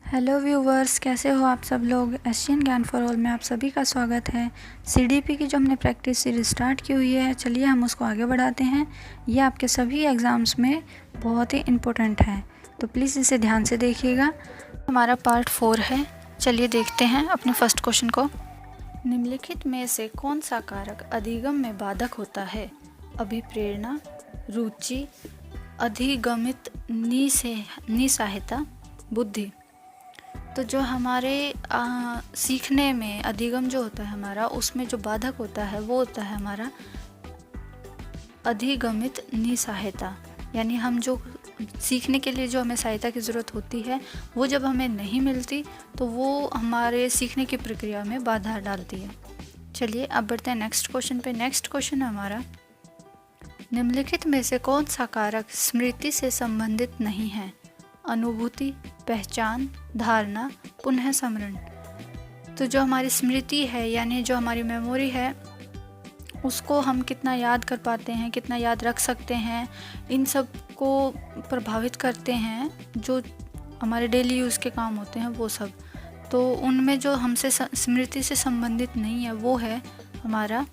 Hello viewers, कैसे हो आप सब लोग। एशियन ज्ञान फॉर ऑल में आप सभी का स्वागत है। सीडीपी की जो हमने प्रैक्टिस सीरीज स्टार्ट की हुई है, चलिए हम उसको आगे बढ़ाते हैं। ये आपके सभी एग्ज़ाम्स में बहुत ही इम्पोर्टेंट है, तो प्लीज़ इसे ध्यान से देखिएगा। हमारा पार्ट 4 है। चलिए देखते हैं अपने फर्स्ट क्वेश्चन को। निम्नलिखित में से कौन सा कारक अधिगम में बाधक होता है? अभिप्रेरणा, रुचि, अधिगमित निसहायता, बुद्धि। तो जो हमारे सीखने में अधिगम जो होता है हमारा, उसमें जो बाधक होता है वो होता है हमारा अधिगमित निसहायता। यानी हम जो सीखने के लिए जो हमें सहायता की ज़रूरत होती है वो जब हमें नहीं मिलती तो वो हमारे सीखने की प्रक्रिया में बाधा डालती है। चलिए अब बढ़ते हैं नेक्स्ट क्वेश्चन पे। नेक्स्ट क्वेश्चन है हमारा, निम्नलिखित में से कौन सा कारक स्मृति से संबंधित नहीं है? अनुभूति, पहचान, धारणा, पुनः स्मरण। तो जो हमारी स्मृति है यानी जो हमारी मेमोरी है, उसको हम कितना याद कर पाते हैं, कितना याद रख सकते हैं, इन सब को प्रभावित करते हैं जो हमारे डेली यूज़ के काम होते हैं वो सब। तो उनमें जो हमसे स्मृति से संबंधित नहीं है वो है हमारा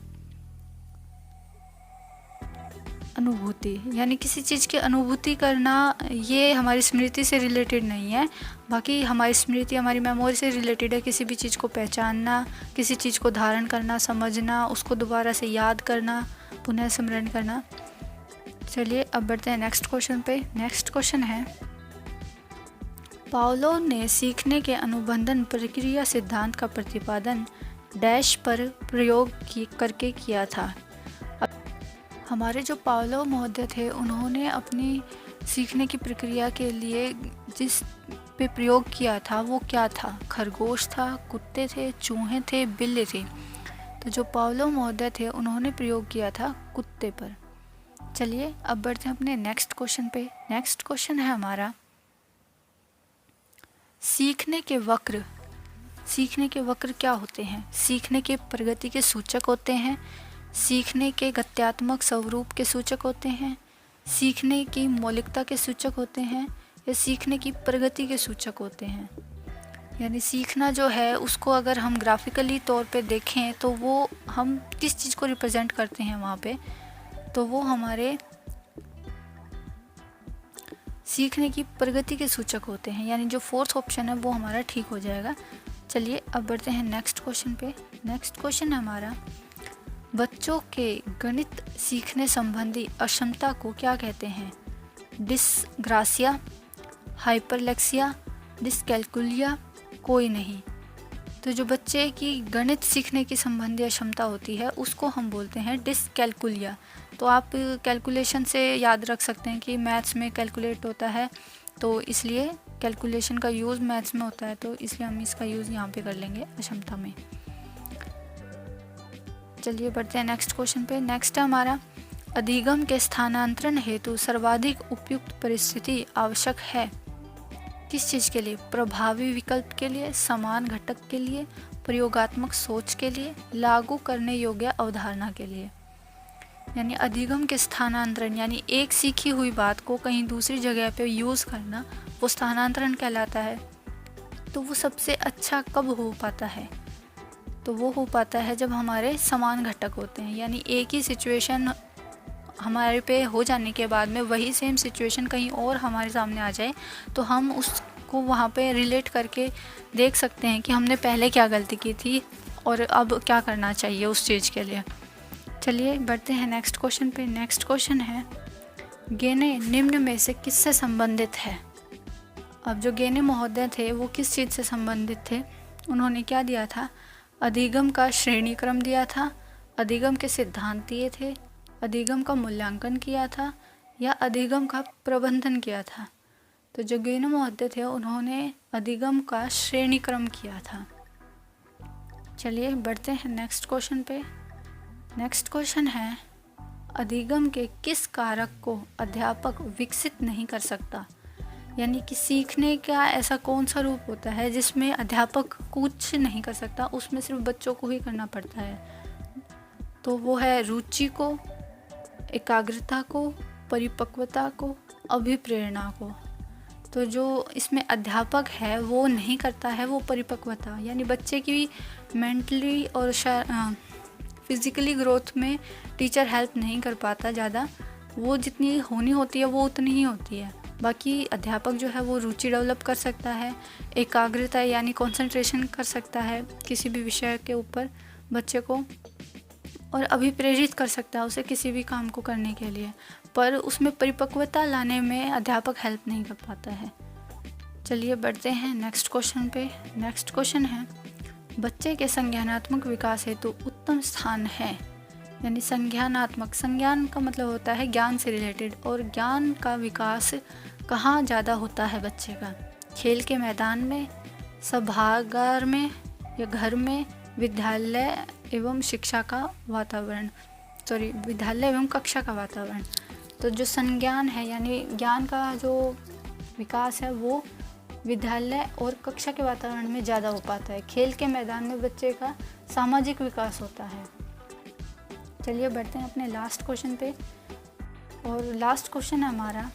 अनुभूति। यानी किसी चीज़ की अनुभूति करना ये हमारी स्मृति से रिलेटेड नहीं है। बाकी हमारी स्मृति हमारी मेमोरी से रिलेटेड है। किसी भी चीज़ को पहचानना, किसी चीज़ को धारण करना, समझना, उसको दोबारा से याद करना, पुनः स्मरण करना। चलिए अब बढ़ते हैं नेक्स्ट क्वेश्चन पे। नेक्स्ट क्वेश्चन है, पावलोव ने सीखने के अनुबंधन प्रक्रिया सिद्धांत का प्रतिपादन डैश पर प्रयोग करके किया था। हमारे जो पावलोव महोदय थे उन्होंने अपनी सीखने की प्रक्रिया के लिए जिस पे प्रयोग किया था वो क्या था? खरगोश था, कुत्ते थे, चूहे थे, बिल्ली थे। तो जो पावलोव महोदय थे उन्होंने प्रयोग किया था कुत्ते पर। चलिए अब बढ़ते हैं अपने नेक्स्ट क्वेश्चन पे। नेक्स्ट क्वेश्चन है हमारा, सीखने के वक्र। सीखने के वक्र क्या होते हैं? सीखने के प्रगति के सूचक होते हैं, सीखने के गत्यात्मक स्वरूप के सूचक होते हैं, सीखने की मौलिकता के सूचक होते हैं, या सीखने की प्रगति के सूचक होते हैं। यानी सीखना जो है उसको अगर हम ग्राफिकली तौर पे देखें तो वो हम किस चीज़ को रिप्रेजेंट करते हैं वहाँ पे, तो वो हमारे सीखने की प्रगति के सूचक होते हैं। यानी जो फोर्थ ऑप्शन है वो हमारा ठीक हो जाएगा। चलिए अब बढ़ते हैं नेक्स्ट क्वेश्चन पे। नेक्स्ट क्वेश्चन है हमारा, बच्चों के गणित सीखने संबंधी अक्षमता को क्या कहते हैं? डिसग्रासिया, हाइपरलेक्सिया, डिसकैल्कुलिया, कोई नहीं। तो जो बच्चे की गणित सीखने की संबंधी अक्षमता होती है उसको हम बोलते हैं डिसकैल्कुलिया। तो आप कैलकुलेशन से याद रख सकते हैं कि मैथ्स में कैलकुलेट होता है, तो इसलिए कैलकुलेशन का यूज़ मैथ्स में होता है, तो इसलिए हम इसका यूज़ यहाँ पे कर लेंगे अक्षमता में। चलिए बढ़ते हैं नेक्स्ट क्वेश्चन पे। नेक्स्ट है हमारा, अधिगम के स्थानांतरण हेतु सर्वाधिक उपयुक्त परिस्थिति आवश्यक है? किस चीज़ के लिए? प्रभावी विकल्प के लिए, समान घटक के लिए, प्रयोगात्मक सोच के लिए, लागू करने योग्य अवधारणा के लिए। यानी अधिगम के स्थानांतरण यानी एक सीखी हुई बात को कहीं दूसरी जगह पे यूज़ करना, वो स्थानांतरण कहलाता है। तो वो सबसे अच्छा कब हो पाता है? तो वो हो पाता है जब हमारे समान घटक होते हैं। यानी एक ही सिचुएशन हमारे पे हो जाने के बाद में वही सेम सिचुएशन कहीं और हमारे सामने आ जाए तो हम उसको वहाँ पे रिलेट करके देख सकते हैं कि हमने पहले क्या गलती की थी और अब क्या करना चाहिए उस चीज़ के लिए। चलिए बढ़ते हैं नेक्स्ट क्वेश्चन पे। नेक्स्ट क्वेश्चन है, गेने निम्न में से किससे संबंधित है? अब जो गेने महोदय थे वो किस चीज़ से संबंधित थे? उन्होंने क्या दिया था? अधिगम का श्रेणी क्रम दिया था, अधिगम के सिद्धांत दिए थे, अधिगम का मूल्यांकन किया था, या अधिगम का प्रबंधन किया था। तो जो गेने महोदय थे उन्होंने अधिगम का श्रेणी क्रम किया था। चलिए बढ़ते हैं नेक्स्ट क्वेश्चन पे। नेक्स्ट क्वेश्चन है, अधिगम के किस कारक को अध्यापक विकसित नहीं कर सकता? यानी कि सीखने का ऐसा कौन सा रूप होता है जिसमें अध्यापक कुछ नहीं कर सकता, उसमें सिर्फ बच्चों को ही करना पड़ता है? तो वो है रुचि को, एकाग्रता को, परिपक्वता को, अभिप्रेरणा को। तो जो इसमें अध्यापक है वो नहीं करता है वो परिपक्वता, यानी बच्चे की मेंटली और फिज़िकली ग्रोथ में टीचर हेल्प नहीं कर पाता ज़्यादा, वो जितनी होनी होती है वो उतनी ही होती है। बाकी अध्यापक जो है वो रुचि डेवलप कर सकता है, एकाग्रता यानी कंसंट्रेशन कर सकता है किसी भी विषय के ऊपर बच्चे को, और अभिप्रेरित कर सकता है उसे किसी भी काम को करने के लिए, पर उसमें परिपक्वता लाने में अध्यापक हेल्प नहीं कर पाता है। चलिए बढ़ते हैं नेक्स्ट क्वेश्चन पे। नेक्स्ट क्वेश्चन है, बच्चे के संज्ञानात्मक विकास हेतु उत्तम स्थान है, यानी संज्ञानात्मक, संज्ञान का मतलब होता है ज्ञान से रिलेटेड, और ज्ञान का विकास कहाँ ज़्यादा होता है बच्चे का? खेल के मैदान में, सभागार में, या घर में, विद्यालय एवं शिक्षा का वातावरण, विद्यालय एवं कक्षा का वातावरण। तो जो संज्ञान है यानी ज्ञान का जो विकास है वो विद्यालय और कक्षा के वातावरण में ज़्यादा हो पाता है। खेल के मैदान में बच्चे का सामाजिक विकास होता है। चलिए बढ़ते हैं अपने लास्ट क्वेश्चन पे, और लास्ट क्वेश्चन है हमारा,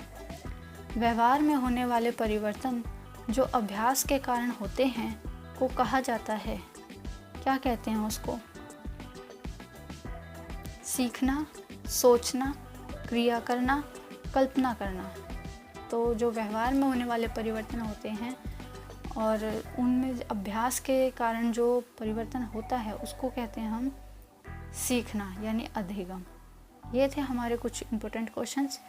व्यवहार में होने वाले परिवर्तन जो अभ्यास के कारण होते हैं को कहा जाता है, क्या कहते हैं उसको? सीखना, सोचना, क्रिया करना, कल्पना करना। तो जो व्यवहार में होने वाले परिवर्तन होते हैं और उनमें अभ्यास के कारण जो परिवर्तन होता है उसको कहते हैं हम सीखना यानी अधिगम। ये थे हमारे कुछ इम्पोर्टेंट क्वेश्चंस।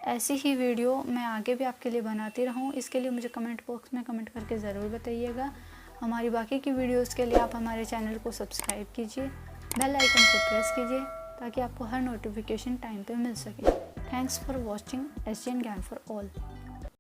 ऐसी ही वीडियो मैं आगे भी आपके लिए बनाती रहूँ, इसके लिए मुझे कमेंट बॉक्स में कमेंट करके ज़रूर बताइएगा। हमारी बाकी की वीडियोस के लिए आप हमारे चैनल को सब्सक्राइब कीजिए, बेल आइकन को प्रेस कीजिए ताकि आपको हर नोटिफिकेशन टाइम पे मिल सके। थैंक्स फॉर वॉचिंग SGN ज्ञान फॉर ऑल।